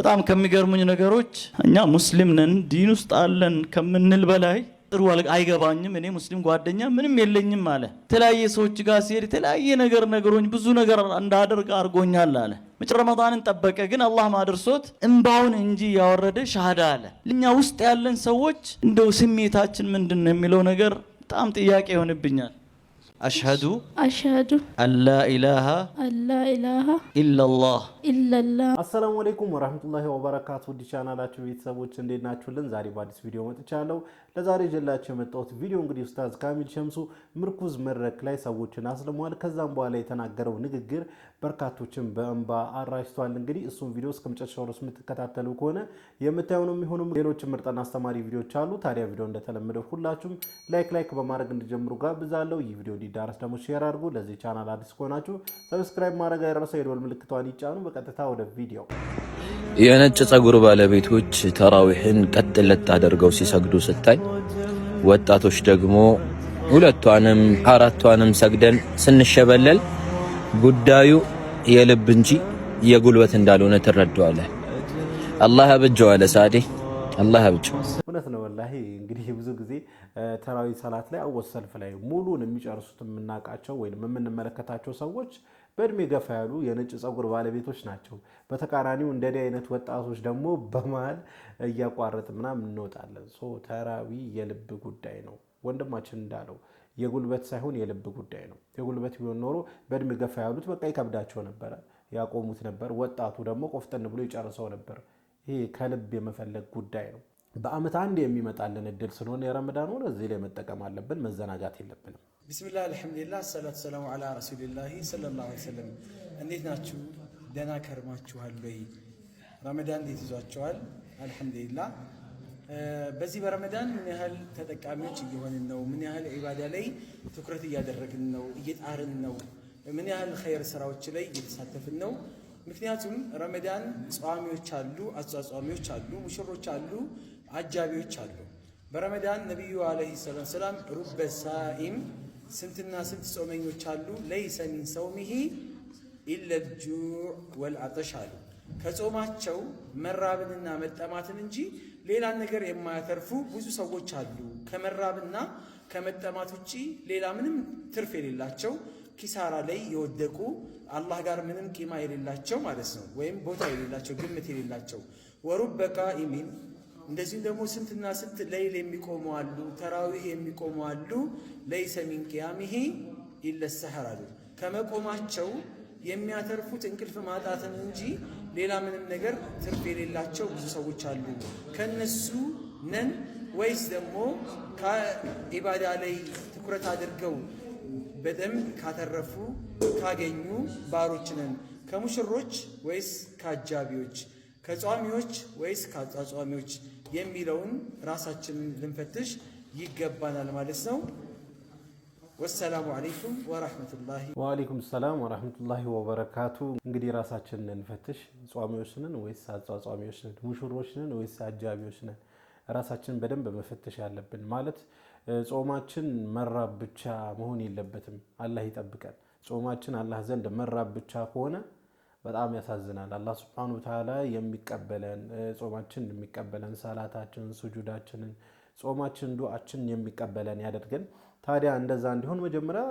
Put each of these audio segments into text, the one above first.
በጣም ከሚገርሙኝ ነገሮች እኛ ሙስሊም ነን ዲን ውስጥ አለን ከምንል በላይ ጥሩ አይገባኝም እኔ ሙስሊም ጓደኛ ምንም የለኝም አለ። የተለያየ ሰዎች ጋር ሲሄድ የተለያየ ነገር ነገሮኝ ብዙ ነገር እንዳደርግ አድርጎኛል አለ። ረመዳንን ጠበቀ ግን አላህ ማድርሶት እንባውን እንጂ ያወረደ ሻሃዳ አለ። ለኛ ውስጥ ያለን ሰዎች እንደው ስሜታችን ምንድነው የሚለው ነገር በጣም ጥያቄ ይሆንብኛል። أشهد أن لا إله إلا الله السلام عليكم ورحمة الله وبركاته ودي ቻናላችሁ ቤተሰቦች እንዴት ናችሁልን? ዛሬ በአዲስ ቪዲዮ መጥቻለሁ። ለዛሬ ጀላችሁ የመጣሁት ቪዲዮ እንግዲህ ኡስታዝ ካሚል ሸምሱ ምርኩዝ መድረክ ላይ ሰዎችን አስልሟል። ከዛም በኋላ የተናገረው ንግግር በርካቶችን በእንባ አራሽቷል። እንግዲህ እሱን ቪዲዮ እስከመጨረሻው ድረስ የምትከታተሉ ከሆነ የምታዩ ነው የሚሆነው። ሌሎች ምርጥና አስተማሪ ቪዲዮዎች አሉ። ታዲያ ቪዲዮ እንደተለመደው ሁላችሁም ላይክ በማድረግ እንድጀምሩ ጋብዛለሁ። ይህ ቪዲዮ እንዲዳረስ ደግሞ ሼር አድርጉ። ለዚህ ቻናል አዲስ ከሆናችሁ ሰብስክራይብ ማድረግ አይረሳ። የደወል ምልክቷን ይጫኑ። በቀጥታ ወደ ቪዲዮ። የነጭ ጸጉር ባለቤቶች ተራዊህን ቀጥለት አድርገው ሲሰግዱ ስታይ፣ ወጣቶች ደግሞ ሁለቷንም አራቷንም ሰግደን ስንሸበለል ጉዳዩ የልብ እንጂ የጉልበት እንዳልሆነ ትረዳዋለህ። አላህ አብጀው አለ ሳዲ አላህ አብጀው። እውነት ነው ወላሂ። እንግዲህ ብዙ ጊዜ ተራዊ ሰላት ላይ አወል ሰልፍ ላይ ሙሉን የሚጨርሱት የምናውቃቸው ወይንም የምንመለከታቸው ሰዎች በእድሜ ገፋ ያሉ የነጭ ጸጉር ባለቤቶች ናቸው። በተቃራኒው እንደኔ አይነት ወጣቶች ደግሞ በመሃል እያቋረጥ ምናምን እንወጣለን። ተራዊ የልብ ጉዳይ ነው። ወንድማችን እንዳለው የጉልበት ሳይሆን የልብ ጉዳይ ነው። የጉልበት ቢሆን ኖሮ በእድሜ ገፋ ያሉት በቃ ይከብዳቸው ነበር፣ ያቆሙት ነበር። ወጣቱ ደግሞ ቆፍጠን ብሎ ይጨርሰው ነበር። ይሄ ከልብ የመፈለግ ጉዳይ ነው። በአመት አንድ የሚመጣልን እድል ስለሆነ የረመዳን ወር እዚህ ላይ መጠቀም አለብን፣ መዘናጋት የለብንም። ቢስሚላህ አልሐምዱሊላህ ሰላቱ ሰላሙ ዐላ ረሱሊላህ ሰለላሁ ዐለይሂ ወሰለም። እንዴት ናችሁ? ደህና ከርማችኋል ወይ? ረመዳን እንዴት ይዟችኋል? አልሐምዱሊላህ። በዚህ በረመዳን ምን ያህል ተጠቃሚዎች እየሆንን ነው? ምን ያህል ዒባዳ ላይ ትኩረት እያደረግን ነው? እየጣርን ነው? ምን ያህል ኸይር ስራዎች ላይ እየተሳተፍን ነው? ምክንያቱም ረመዳን ጿሚዎች አሉ፣ አጿጿሚዎች አሉ፣ ሙሽሮች አሉ፣ አጃቢዎች አሉ። በረመዳን ነብዩ አለይሂ ሰላም ሩበ ሳኢም ስንትና ስንት ጾመኞች አሉ፣ ለይሰ ሚን ሰውሚሂ ኢላ አልጁዕ ወልዐጠሽ አሉ። ከጾማቸው መራብንና መጠማትን እንጂ ሌላን ነገር የማያተርፉ ብዙ ሰዎች አሉ። ከመራብና ከመጠማት ውጪ ሌላ ምንም ትርፍ የሌላቸው ኪሳራ ላይ የወደቁ አላህ ጋር ምንም ቂማ የሌላቸው ማለት ነው፣ ወይም ቦታ የሌላቸው ግምት የሌላቸው። ወሩበ ቃኢሚን እንደዚሁም ደግሞ ስንትና ስንት ለይል የሚቆሙ አሉ፣ ተራዊህ የሚቆሙ አሉ። ለይሰ ሚን ቂያሚሂ ኢለ ሰሐር አሉ። ከመቆማቸው የሚያተርፉት እንቅልፍ ማጣትን እንጂ ሌላ ምንም ነገር ትርፍ የሌላቸው ብዙ ሰዎች አሉ። ከነሱ ነን ወይስ ደግሞ ከኢባዳ ላይ ትኩረት አድርገው በደንብ ካተረፉ ካገኙ ባሮች ነን? ከሙሽሮች ወይስ ከአጃቢዎች? ከጿሚዎች ወይስ ከአጿጿሚዎች የሚለውን ራሳችንን ልንፈትሽ ይገባናል ማለት ነው። ወሰላሙ አለይኩም ወራህመቱላሂ ወአለይኩም ሰላም ወራህመቱላሂ ወበረካቱ። እንግዲህ ራሳችንን ልንፈትሽ ጿሚዎች ነን ወይስ አጿጿሚዎች ነን? ሙሽሮች ነን ወይስ አጃቢዎች ነን? ራሳችንን በደንብ መፈተሽ ያለብን ማለት ጾማችን መራብ ብቻ መሆን የለበትም። አላህ ይጠብቀን። ጾማችን አላህ ዘንድ መራብ ብቻ ከሆነ በጣም ያሳዝናል። አላህ Subhanahu Wa Ta'ala የሚቀበለን ጾማችን የሚቀበለን ሰላታችንን፣ ሱጁዳችንን፣ ጾማችን፣ ዱዓችን የሚቀበለን ያደርገን። ታዲያ እንደዛ እንዲሆን መጀመሪያ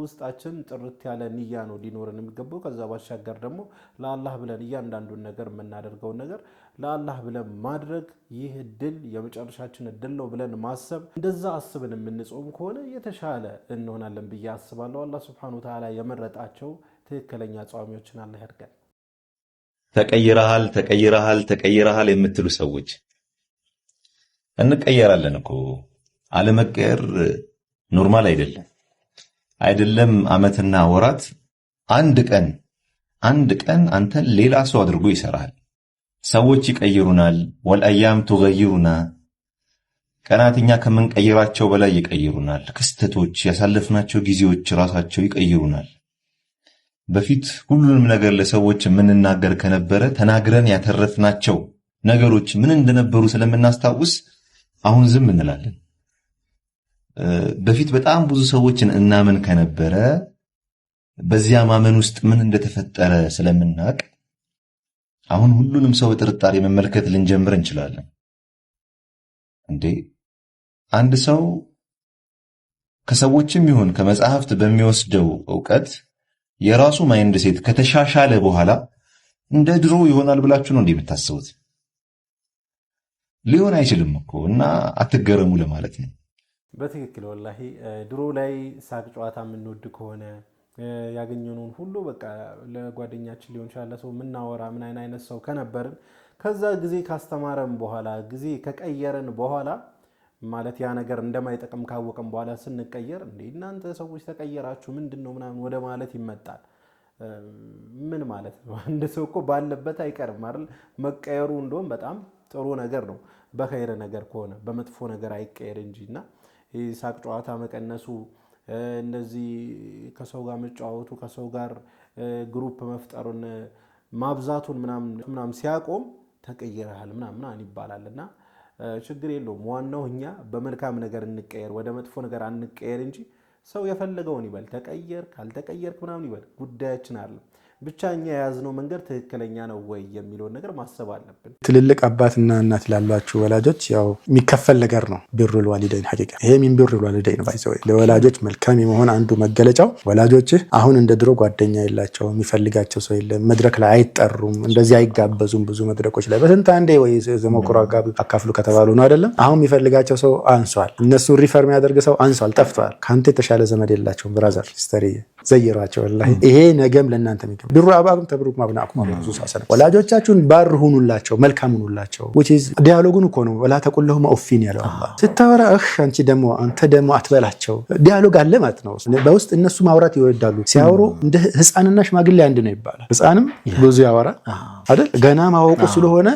ውስጣችን ጥርት ያለ ንያ ነው ሊኖርን የሚገባው። ከዛ ባሻገር ደግሞ ለአላህ ብለን እያንዳንዱን ነገር የምናደርገው ነገር ለአላህ ብለን ማድረግ፣ ይህ እድል የመጨረሻችን እድል ነው ብለን ማሰብ፣ እንደዛ አስበን የምንጾም ከሆነ የተሻለ እንሆናለን ብዬ አስባለሁ። አላህ Subhanahu Wa Ta'ala የመረጣቸው ትክክለኛ ጿሚዎችን አላህ ያድርገን። ተቀይረሃል የምትሉ ሰዎች እንቀየራለን እኮ። አለመቀየር ኖርማል አይደለም። አመትና ወራት አንድ ቀን አንተን ሌላ ሰው አድርጎ ይሰራል። ሰዎች ይቀይሩናል። ወልአያም ትገይሩና ቀናትኛ ከምንቀይራቸው በላይ ይቀይሩናል። ክስተቶች፣ ያሳለፍናቸው ጊዜዎች ራሳቸው ይቀይሩናል። በፊት ሁሉንም ነገር ለሰዎች የምንናገር ከነበረ ተናግረን ያተረፍናቸው ነገሮች ምን እንደነበሩ ስለምናስታውስ አሁን ዝም እንላለን። በፊት በጣም ብዙ ሰዎችን እናመን ከነበረ በዚያ ማመን ውስጥ ምን እንደተፈጠረ ስለምናቅ አሁን ሁሉንም ሰው በጥርጣሬ መመልከት ልንጀምር እንችላለን እንዴ? አንድ ሰው ከሰዎችም ይሁን ከመጽሐፍት በሚወስደው ዕውቀት የራሱ ማይንድ ሴት ከተሻሻለ በኋላ እንደ ድሮ ይሆናል ብላችሁ ነው እንደምታስቡት? ሊሆን አይችልም እኮ እና አትገረሙ ለማለት ነው። በትክክል ወላሂ ድሮ ላይ ሳቅ ጨዋታ የምንወድ ከሆነ ያገኘነውን ሁሉ በቃ ለጓደኛችን ሊሆን ይችላል ሰው ምናወራ ምን አይነት ሰው ከነበርን ከዛ ጊዜ ካስተማረን በኋላ ጊዜ ከቀየረን በኋላ ማለት ያ ነገር እንደማይጠቅም ካወቀን በኋላ ስንቀየር እንዴ እናንተ ሰዎች ተቀየራችሁ ምንድነው ምናምን ወደ ማለት ይመጣል። ምን ማለት ነው? አንድ ሰው እኮ ባለበት አይቀርም አይደል? መቀየሩ እንደውም በጣም ጥሩ ነገር ነው በኸይር ነገር ከሆነ በመጥፎ ነገር አይቀየር እንጂና ሳቅ ጨዋታ መቀነሱ እንደዚህ ከሰው ጋር መጫወቱ ከሰው ጋር ግሩፕ መፍጠሩን ማብዛቱን ምናምን ሲያቆም ተቀየረሃል ምናምን ይባላልና ችግር የለውም። ዋናው እኛ በመልካም ነገር እንቀየር ወደ መጥፎ ነገር አንቀየር እንጂ ሰው የፈለገውን ይበል ተቀየር ካልተቀየርክ ምናምን ይበል ጉዳያችን አይደለም። ብቻኛ የያዝነው መንገድ ትክክለኛ ነው ወይ የሚለው ነገር ማሰብ አለብን። ትልልቅ አባትና እናት ላሏችሁ ወላጆች ያው የሚከፈል ነገር ነው ቢሩል ዋሊደይን ሐቂቃ ይሄ ምን ቢሩል ዋሊደይን ባይዘው ለወላጆች መልካም የመሆን አንዱ መገለጫው ወላጆች አሁን እንደ ድሮ ጓደኛ የላቸው የሚፈልጋቸው ሰው የለም መድረክ ላይ አይጠሩም እንደዚህ አይጋበዙም ብዙ መድረኮች ላይ በስንት አንዴ ወይ ዘመኩራ ጋር አካፍሉ ከተባሉ ነው አይደለም አሁን የሚፈልጋቸው ሰው አንሷል እነሱ ሪፈር የሚያደርግ ሰው አንሷል ጠፍቷል ካንተ የተሻለ ዘመድ የላቸውም ብራዘር ሲስተር ዘይራቸው ወላሂ ይሄ ነገም ለእናንተ የሚገባ ድሩ አባኩም ተብሩክ ማብናኩም አብዙ ሳሰነ ወላጆቻችሁን ባር ሁኑላቸው መልካም ሁኑላቸው which is ዲያሎጉን እኮ ነው ወላ ተቁልሁ ማኡፊን ያለው አላህ ስታወራ አንቺ ደሞ አንተ ደሞ አትበላቸው ዲያሎግ አለ ማለት ነው በውስጥ እነሱ ማውራት ይወዳሉ ሲያወሩ እንደ ህፃንና ሽማግሌ አንድ ነው ይባላል ህፃንም ብዙ ያወራ አይደል ገና ማወቁ ስለሆነ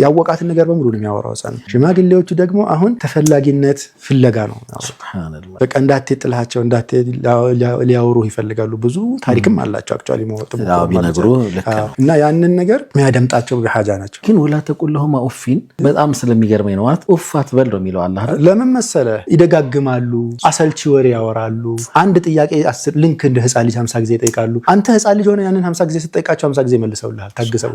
ያወቃትን ነገር በሙሉ ነው የሚያወራው ህፃን ሽማግሌዎቹ ደግሞ አሁን ተፈላጊነት ፍለጋ ነው ሱብሃንአላህ በቃ እንዳትጥላቸው ሊያወሩ ይፈልጋሉ ብዙ ታሪክም አላቸው አክቹአሊ ሞት ቢነግሩ እና ያንን ነገር የሚያደምጣቸው በሐጃ ናቸው ግን ወላ ተቁልሁ ማኡፊን በጣም ስለሚገርመኝ ነው ኡፍ አትበል ነው የሚለው አላህ ለምን መሰለ ይደጋግማሉ አሰልቺ ወሬ ያወራሉ አንድ ጥያቄ 10 ሊንክ እንደ ህፃን ልጅ 50 ጊዜ ይጠይቃሉ አንተ ህፃን ልጅ ሆነ ያንን 50 ጊዜ ስትጠይቃቸው 50 ጊዜ መልሰውልሃል ታገሰው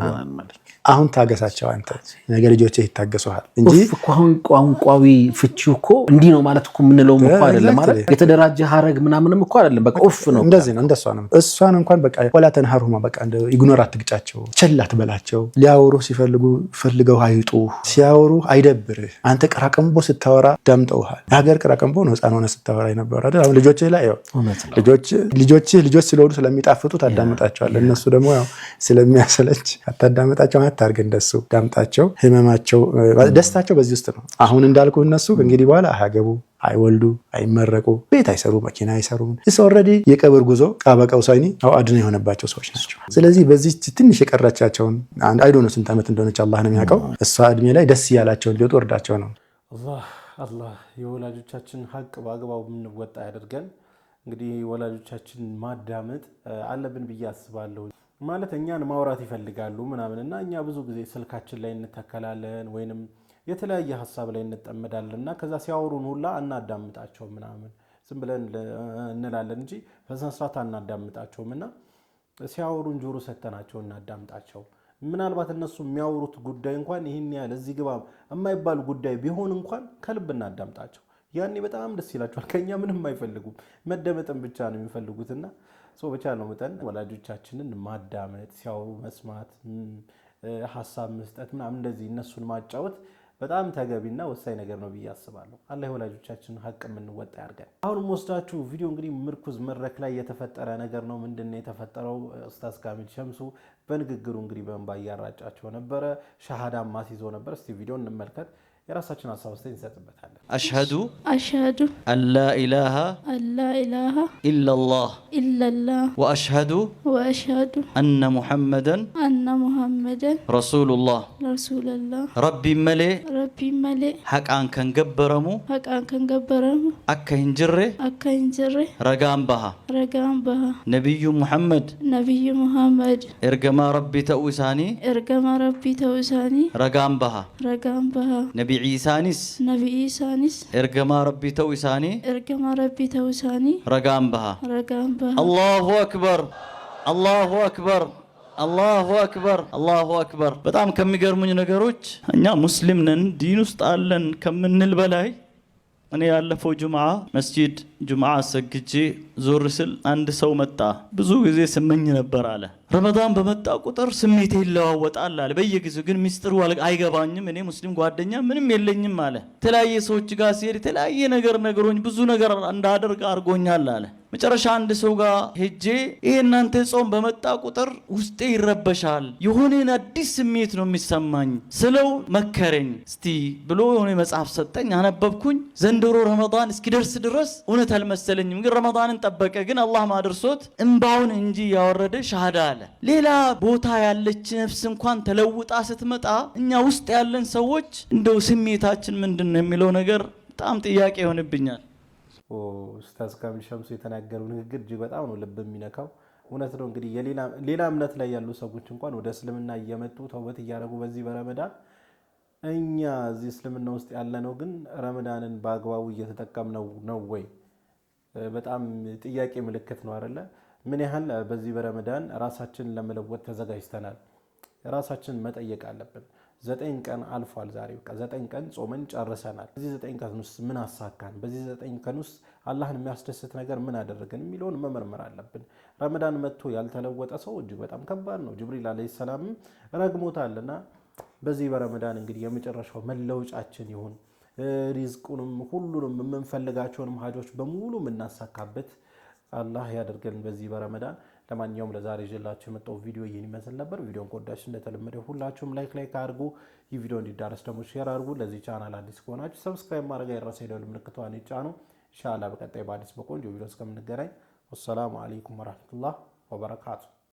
አሁን ታገሳቸው አንተ ነገ ልጆቼ ይታገሱሃል እንጂ ኡፍ አሁን ቋንቋዊ ፍቺው እኮ እንዲህ ነው ማለት እኮ ምንለው እኮ አይደለም ማለት የተደራጀ ሐረግ ምናምንም እኮ አይደለም በቃ ኡፍ ነው እንደዚህ ነው እንደሷ ነው እሷን እንኳን በቃ ወላ ተንሐሩማ በቃ እንደ ኢግኖር አትግጫቸው ቸል አትበላቸው ሊያወሩ ሲፈልጉ ፈልገው አይጡ ሲያወሩ አይደብርህ አንተ ቀራቀምቦ ስታወራ ዳምጠውሃል ሀገር ቀራቀምቦ ነው ህፃን ሆነ ስታወራ ይነበረ አይደል አሁን ልጆች ላይ ያው ልጆች ስለሆኑ ስለሚጣፍጡ ታዳምጣቸዋለህ እነሱ ደግሞ ያው ስለሚያሰለች አታዳምጣቸው አታርግ እንደሱ ዳምጣቸው ህመማቸው ደስታቸው በዚህ ውስጥ ነው አሁን እንዳልኩ እነሱ እንግዲህ በኋላ አያገቡ አይወልዱ አይመረቁ ቤት አይሰሩ መኪና አይሰሩ እሱ ኦሬዲ የቀብር ጉዞ ቃበቀው ሳይኒ አው አድነ የሆነባቸው ሰዎች ናቸው ስለዚህ በዚህ ትንሽ የቀራቻቸውን አይ ዶንት ኖ ስንት ዓመት እንደሆነች አላህ ነው የሚያውቀው እሷ እድሜ ላይ ደስ ያላቸው እንዲወጡ ወርዳቸው ነው አላህ የወላጆቻችን ሐቅ በአግባቡ እንወጣ ያደርገን እንግዲህ ወላጆቻችን ማዳመጥ አለብን ብዬ አስባለሁ ማለት እኛን ማውራት ይፈልጋሉ ምናምንና እኛ ብዙ ጊዜ ስልካችን ላይ እንተከላለን ወይንም የተለያየ ሐሳብ ላይ እንጠመዳለንና ከዛ ሲያወሩን ሁላ እናዳምጣቸው ምናምን ዝም ብለን እንላለን እንጂ በሰንስራት እናዳምጣቸውምና ሲያወሩን ጆሮ ሰተናቸው እናዳምጣቸው ምናልባት እነሱ የሚያወሩት ጉዳይ እንኳን ይሄን ያህል እዚህ ግባ የማይባል ጉዳይ ቢሆን እንኳን ከልብ እናዳምጣቸው ያኔ በጣም ደስ ይላቸዋል ከኛ ምንም አይፈልጉም መደመጥን ብቻ ነው የሚፈልጉትና ሰው ብቻ ነው መጠን ወላጆቻችንን ማዳመጥ ሲያወሩ መስማት ሐሳብ መስጠት ምናምን እንደዚህ እነሱን ማጫወት በጣም ተገቢና ወሳኝ ነገር ነው ብዬ አስባለሁ አላህ ወላጆቻችንን ሐቅ እንወጣ ያርጋል አሁን ወስዳችሁ ቪዲዮ እንግዲህ ምርኩዝ መድረክ ላይ የተፈጠረ ነገር ነው ምንድነው የተፈጠረው ኡስታዝ ካሚል ሸምሱ በንግግሩ እንግዲህ በእንባ ያራጫቸው ነበር ሻሃዳም ማስይዞ ነበር እስቲ ቪዲዮ እንመልከት የራሳችን ሐሳብ አስተያየት እንሰጥበታለን አሽሀዱ አላ ኢላሃ ኢላላህ ወአሽሀዱ አነ ሙሐመደን ረሱሉላህ ረቢ መሌ ሐቃን ከንገበረሙ አካ ሂንጅሬ ረጋም ባሃ ነቢዩ ሙሐመድ ኤርገማ ረቢ ተኡሳኒ ረጋም ባሃ ነቢ ኢሳኒስ ኤርገማ ረቢ ተኡሳኒ ረጋም ባሃ አላሁ አክበር አላሁ አክበር አላሁ አክበር። በጣም ከሚገርሙኝ ነገሮች እኛ ሙስሊም ነን ዲን ውስጥ አለን ከምንል በላይ እኔ ያለፈው ጁምዓ መስጂድ ጁምዓ ሰግጄ ዞር ስል አንድ ሰው መጣ። ብዙ ጊዜ ስመኝ ነበር አለ። ረመዳን በመጣ ቁጥር ስሜቴ ይለዋወጣል አለ። በየጊዜው ግን ሚስጥሩ አይገባኝም። እኔ ሙስሊም ጓደኛ ምንም የለኝም አለ። የተለያየ ሰዎች ጋር ሲሄድ የተለያየ ነገሮኝ ብዙ ነገር እንዳደርግ አድርጎኛል አለ። መጨረሻ አንድ ሰው ጋር ሄጄ ይሄ እናንተ ጾም በመጣ ቁጥር ውስጤ ይረበሻል፣ የሆነን አዲስ ስሜት ነው የሚሰማኝ ስለው መከረኝ። እስቲ ብሎ የሆነ መጽሐፍ ሰጠኝ፣ አነበብኩኝ። ዘንድሮ ረመዳን እስኪደርስ ድረስ እውነት አልመሰለኝም፣ ግን ረመዳንን ጠበቀ። ግን አላህ ማድርሶት እምባውን እንጂ ያወረደ ሻሃዳ አለ። ሌላ ቦታ ያለች ነፍስ እንኳን ተለውጣ ስትመጣ እኛ ውስጥ ያለን ሰዎች እንደው ስሜታችን ምንድን ነው የሚለው ነገር በጣም ጥያቄ ይሆንብኛል። ኡስታዝ ካሚል ሸምሱ የተናገሩ ንግግር እጅግ በጣም ነው ልብ የሚነካው። እውነት ነው። እንግዲህ ሌላ እምነት ላይ ያሉ ሰዎች እንኳን ወደ እስልምና እየመጡ ተውበት እያደረጉ በዚህ በረመዳን እኛ እዚህ እስልምና ውስጥ ያለነው ግን ረመዳንን በአግባቡ እየተጠቀምነው ነው ወይ? በጣም ጥያቄ ምልክት ነው አይደለ? ምን ያህል በዚህ በረመዳን ራሳችንን ለመለወጥ ተዘጋጅተናል? ራሳችንን መጠየቅ አለብን። 9 ቀን አልፏል። ዛሬ በቃ 9 ቀን ጾመን ጨርሰናል። በዚህ 9 ቀን ውስጥ ምን አሳካን? በዚህ 9 ቀን ውስጥ አላህን የሚያስደስት ነገር ምን አደረገን የሚለውን መመርመር አለብን። ረመዳን መጥቶ ያልተለወጠ ሰው እጅግ በጣም ከባድ ነው። ጅብሪል አለይሂ ሰላም ረግሞታልና በዚህ በረመዳን እንግዲህ የመጨረሻው መለውጫችን ይሁን። ሪዝቁንም ሁሉንም የምንፈልጋቸውንም ሀጆች በሙሉ የምናሳካበት አላህ ያደርገን በዚህ በረመዳን። ለማንኛውም ለዛሬ ይዤላችሁ የመጣው ቪዲዮ ይህን ይመስል ነበር። ቪዲዮን ከወዳችሁ እንደተለመደው ሁላችሁም ላይክ አድርጉ። ይህ ቪዲዮ እንዲዳረስ ደግሞ ሼር አድርጉ። ለዚህ ቻናል አዲስ ከሆናችሁ ሰብስክራይብ ማድረግ አይረሳ። የደወል ምልክቷን ይጫኑ። ኢንሻአላህ በቀጣይ በአዲስ በቆንጆ ቪዲዮ እስከምንገናኝ ወሰላሙ አለይኩም ወራህመቱላህ ወበረካቱ።